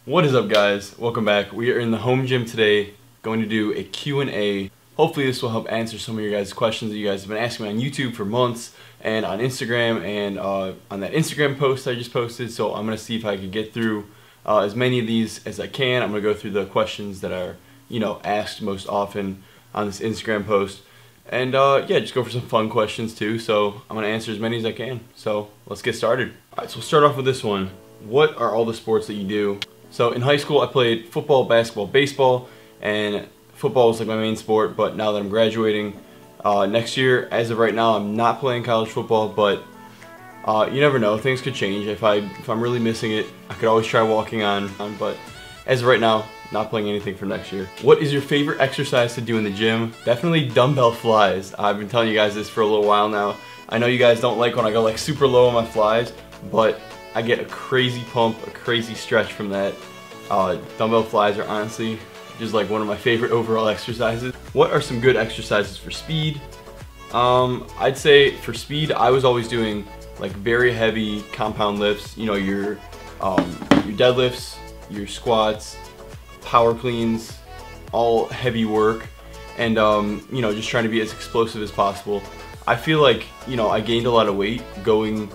What is up, guys? Welcome back. We are in the home gym today, going to do a Q&A. Hopefully this will help answer some of your guys' questions that you guys have been asking me on YouTube for months and on Instagram and on that Instagram post I just posted. So I'm going to see if I can get through as many of these as I can. I'm going to go through the questions that are, asked most often on this Instagram post. And yeah, just go for some fun questions too. So I'm going to answer as many as I can. So let's get started. Alright, so we'll start off with this one. What are all the sports that you do? So in high school I played football, basketball, baseball, and football was like my main sport. But now that I'm graduating next year, as of right now, I'm not playing college football. But you never know, things could change. If I'm really missing it, I could always try walking on. But as of right now, not playing anything for next year. What is your favorite exercise to do in the gym? Definitely dumbbell flies. I've been telling you guys this for a little while now. I know you guys don't like when I go like super low on my flies, but I get a crazy pump, a crazy stretch from that. Dumbbell flies are honestly just like one of my favorite overall exercises. What are some good exercises for speed? I'd say for speed, I was always doing like very heavy compound lifts. You know, your deadlifts, your squats, power cleans, all heavy work, and just trying to be as explosive as possible. I feel like I gained a lot of weight going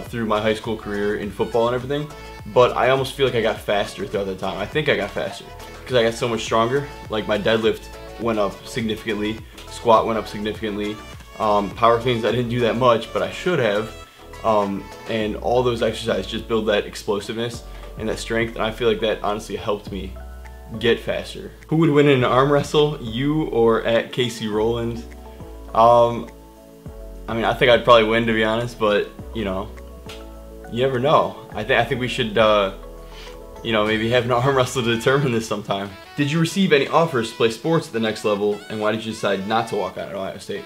through my high school career in football and everything, but I almost feel like I got faster throughout that time. I think I got faster because I got so much stronger. Like my deadlift went up significantly, squat went up significantly, power cleans I didn't do that much, but I should have, and all those exercises just build that explosiveness and that strength, and I feel like that honestly helped me get faster. Who would win in an arm wrestle, you or at Casey Rowland? I mean, I think I'd probably win, to be honest, but you never know. I think we should maybe have an arm wrestle to determine this sometime. Did you receive any offers to play sports at the next level, and why did you decide not to walk out at Ohio State?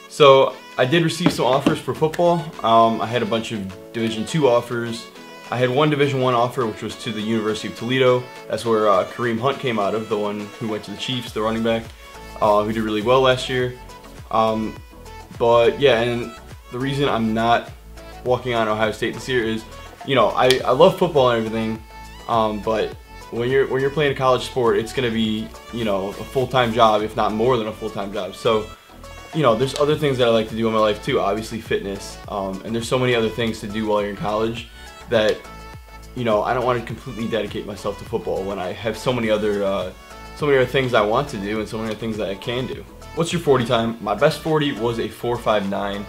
So I did receive some offers for football. I had a bunch of Division II offers. I had one Division I offer, which was to the University of Toledo. That's where Kareem Hunt came out of, the one who went to the Chiefs, the running back, who did really well last year. But yeah, and the reason I'm not walking on Ohio State this year is, I love football and everything, but when you're playing a college sport, it's gonna be, a full-time job, if not more than a full-time job. So, there's other things that I like to do in my life too, obviously fitness, and there's so many other things to do while you're in college that, I don't want to completely dedicate myself to football when I have so many other things I want to do and so many other things that I can do. What's your 40 time? My best 40 was a 4.59.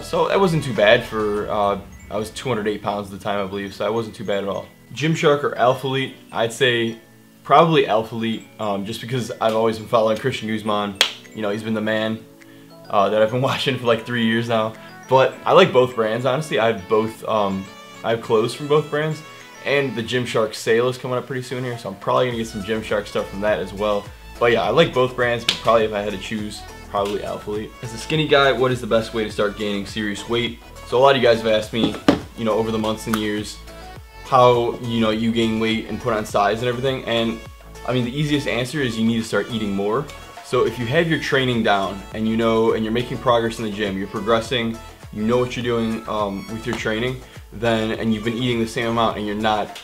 So that wasn't too bad for, I was 208 pounds at the time, I believe, so that wasn't too bad at all. GYMSHARK or ALPHALETE? I'd say probably ALPHALETE, just because I've always been following Christian Guzman. He's been the man that I've been watching for like 3 years now. But I like both brands, honestly. I have both, I have clothes from both brands, and the GYMSHARK sale is coming up pretty soon here, so I'm probably gonna get some GYMSHARK stuff from that as well. But yeah, I like both brands, but probably if I had to choose, probably ALPHALETE. As a skinny guy, what is the best way to start gaining serious weight? So a lot of you guys have asked me, over the months and years, how, you gain weight and put on size and everything. And I mean, the easiest answer is you need to start eating more. So if you have your training down and and you're making progress in the gym, you're progressing, you know what you're doing with your training, and you've been eating the same amount and you're not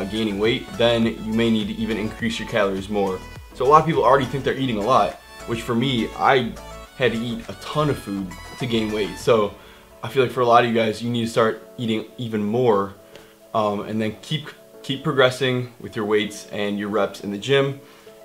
gaining weight, then you may need to even increase your calories more. So a lot of people already think they're eating a lot, which for me, I had to eat a ton of food to gain weight. So I feel like for a lot of you guys, you need to start eating even more, and then keep progressing with your weights and your reps in the gym,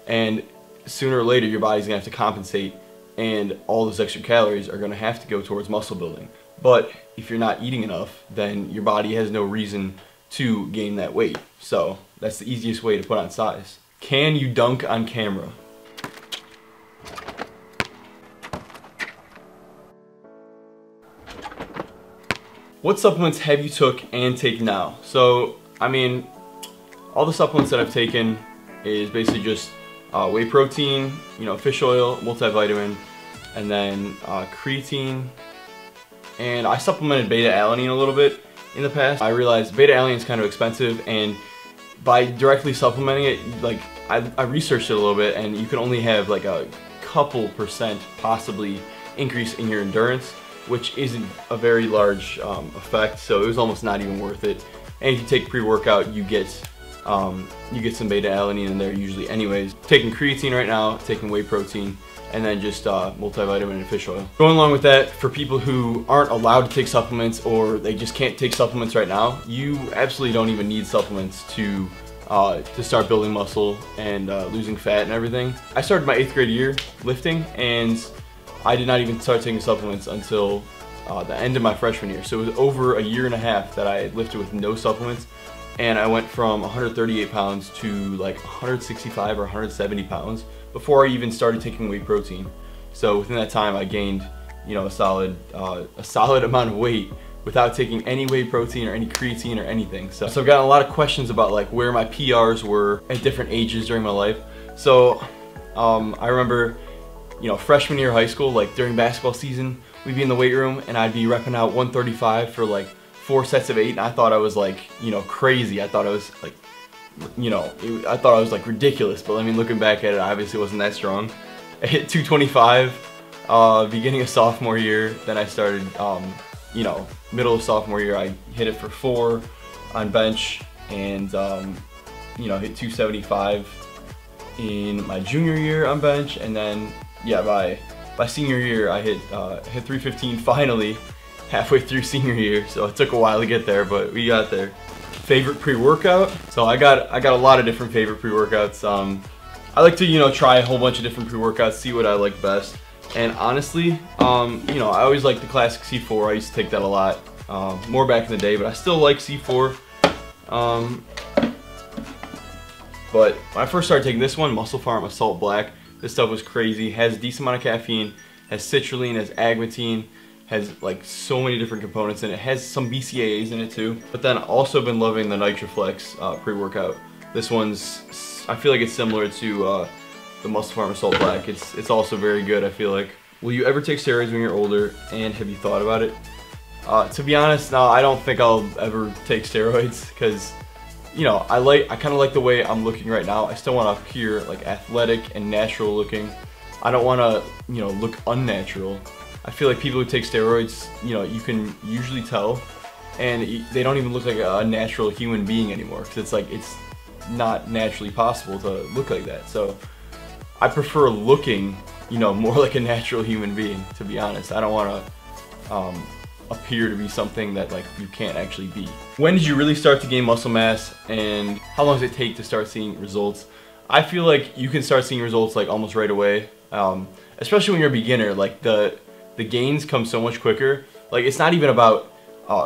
and sooner or later your body's gonna have to compensate, and all those extra calories are gonna have to go towards muscle building. But if you're not eating enough, then your body has no reason to gain that weight. So that's the easiest way to put on size. Can you dunk on camera? What supplements have you took and take now? So, I mean, all the supplements that I've taken is basically just whey protein, fish oil, multivitamin, and then creatine. And I supplemented beta-alanine a little bit in the past. I realized beta-alanine is kind of expensive, and by directly supplementing it, like I researched it a little bit, and you can only have like a couple percent possibly increase in your endurance, which isn't a very large effect, so it was almost not even worth it. And if you take pre-workout, you get You get some beta alanine in there usually anyways. Taking creatine right now, taking whey protein, and then just multivitamin and fish oil. Going along with that, for people who aren't allowed to take supplements or they just can't take supplements right now, you absolutely don't even need supplements to start building muscle and losing fat and everything. I started my 8th grade year lifting, and I did not even start taking supplements until the end of my freshman year. So it was over a year and a half that I lifted with no supplements, and I went from 138 pounds to like 165 or 170 pounds before I even started taking whey protein. So within that time I gained, you know, a solid amount of weight without taking any whey protein or any creatine or anything. So I've gotten a lot of questions about like where my PRs were at different ages during my life. So I remember, you know, freshman year of high school, like during basketball season, we'd be in the weight room and I'd be repping out 135 for like 4 sets of 8, and I thought I was like, you know, crazy. I thought I was like, you know, I thought I was like ridiculous, but I mean, looking back at it, I obviously wasn't that strong. I hit 225 beginning of sophomore year. Then I started, you know, middle of sophomore year, I hit it for 4 on bench, and you know, hit 275 in my junior year on bench, and then yeah, by senior year I hit 315 finally, halfway through senior year. So it took a while to get there, but we got there. Favorite pre-workout? So I got a lot of different favorite pre-workouts. I like to, you know, try a whole bunch of different pre-workouts, see what I like best. And honestly, you know, I always like the classic C4. I used to take that a lot, more back in the day, but I still like C4. But when I first started taking this one, Muscle Farm Assault Black, this stuff was crazy. Has a decent amount of caffeine, has citrulline, has agmatine, has like so many different components in it. It has some BCAAs in it too. But then also been loving the NitroFlex pre-workout. This one's, I feel like it's similar to the Muscle Farm Assault Black. It's also very good, I feel like. Will you ever take steroids when you're older, and have you thought about it? To be honest, no, I don't think I'll ever take steroids, because, you know, I kind of like the way I'm looking right now. I still want to appear like athletic and natural looking. I don't want to, you know, look unnatural. I feel like people who take steroids, you know, you can usually tell, and they don't even look like a natural human being anymore, because it's like, it's not naturally possible to look like that. So I prefer looking, you know, more like a natural human being, to be honest. I don't want to appear to be something that like you can't actually be. When did you really start to gain muscle mass, and how long does it take to start seeing results? I feel like you can start seeing results like almost right away, especially when you're a beginner. Like the gains come so much quicker. Like it's not even about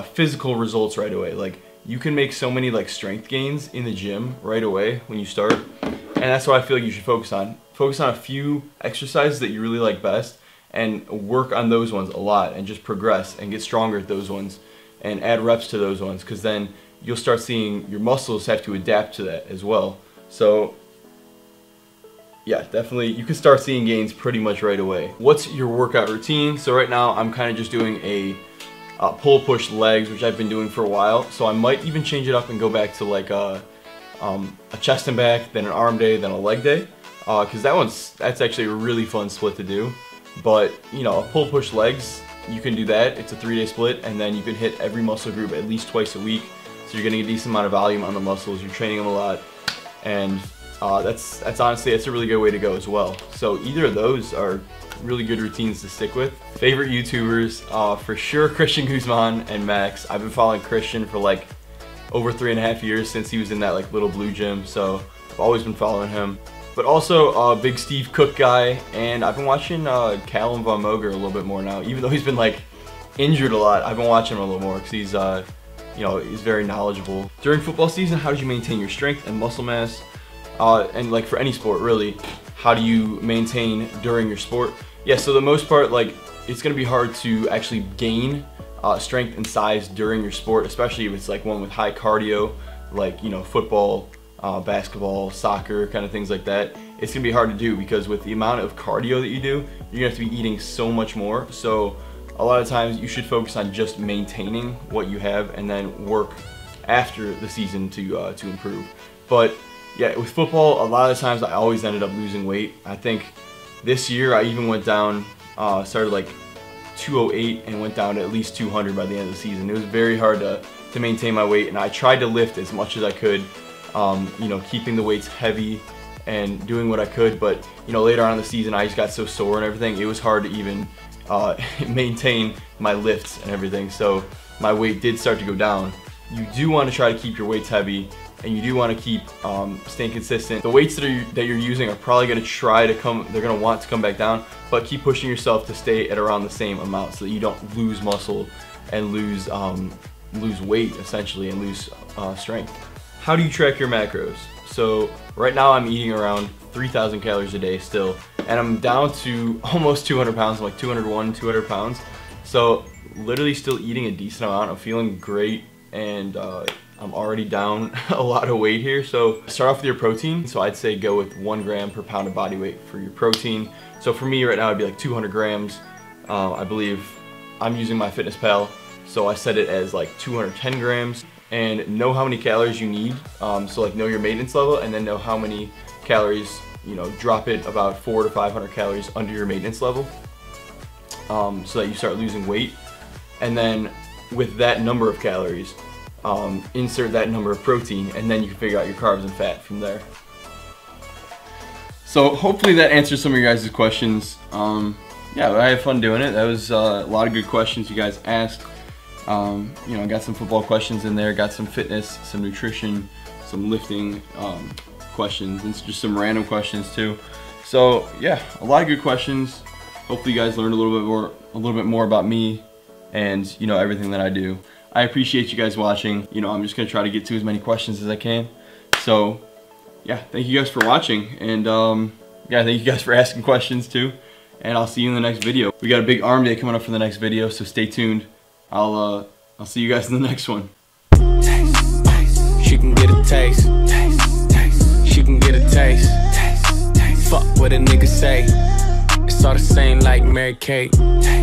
physical results right away. Like you can make so many like strength gains in the gym right away when you start, and that's what I feel like you should focus on. Focus on a few exercises that you really like best, and work on those ones a lot, and just progress and get stronger at those ones, and add reps to those ones, because then you'll start seeing your muscles have to adapt to that as well. So yeah, definitely you can start seeing gains pretty much right away. What's your workout routine? So right now I'm kind of just doing a pull push legs, which I've been doing for a while. So I might even change it up and go back to like a chest and back, then an arm day, then a leg day, because that's actually a really fun split to do. But you know, a pull push legs, you can do that. It's a 3-day split, and then you can hit every muscle group at least twice a week. So you're getting a decent amount of volume on the muscles. You're training them a lot, and that's honestly, it's a really good way to go as well. So either of those are really good routines to stick with. Favorite YouTubers, for sure Christian Guzman and Max. I've been following Christian for like over 3.5 years, since he was in that like little blue gym, so I've always been following him. But also a big Steve Cook guy, and I've been watching Callum Von Moger a little bit more now. Even though he's been like injured a lot, I've been watching him a little more because he's you know, he's very knowledgeable. During football season, how did you maintain your strength and muscle mass? And like for any sport really, how do you maintain during your sport? Yeah, so the most part, like it's gonna be hard to actually gain strength and size during your sport, especially if it's like one with high cardio, like, you know, football, basketball, soccer, kind of things like that. It's gonna be hard to do, because with the amount of cardio that you do, you're gonna have to be eating so much more. So a lot of times you should focus on just maintaining what you have, and then work after the season to improve. But yeah, with football, a lot of times I always ended up losing weight. I think this year I even went down, started like 208 and went down to at least 200 by the end of the season. It was very hard to maintain my weight, and I tried to lift as much as I could you know, keeping the weights heavy and doing what I could. But you know, later on in the season, I just got so sore and everything, it was hard to even maintain my lifts and everything. So my weight did start to go down. You do want to try to keep your weights heavy, and you do want to keep staying consistent. The weights that you're using are probably going to try to come, they're going to want to come back down, but keep pushing yourself to stay at around the same amount so that you don't lose muscle and lose weight essentially, and lose strength. How do you track your macros? So right now I'm eating around 3,000 calories a day still, and I'm down to almost 200 pounds, I'm like 201, 200 pounds. So literally still eating a decent amount. I'm feeling great, and I'm already down a lot of weight here. So start off with your protein. So I'd say go with 1 gram per pound of body weight for your protein. So for me right now it'd be like 200 grams. I believe I'm using MyFitnessPal, so I set it as like 210 grams. And know how many calories you need. So like know your maintenance level, and then know how many calories, you know, drop it about 400 to 500 calories under your maintenance level, so that you start losing weight. And then with that number of calories, insert that number of protein, and then you can figure out your carbs and fat from there. So hopefully that answers some of your guys' questions. Yeah, I had fun doing it. That was a lot of good questions you guys asked. You know, I got some football questions in there, got some fitness, some nutrition, some lifting questions, and just some random questions too. So yeah, a lot of good questions. Hopefully you guys learned a little bit more about me and, you know, everything that I do. I appreciate you guys watching. You know, I'm just gonna try to get to as many questions as I can. So yeah, thank you guys for watching, and yeah, thank you guys for asking questions too. And I'll see you in the next video. We got a big arm day coming up for the next video, so stay tuned. I'll see you guys in the next one. Taste, taste. She can get a taste. Taste, taste. She can get a taste. Taste, taste. Fuck what a nigga say. It's all the same like Mary Kate.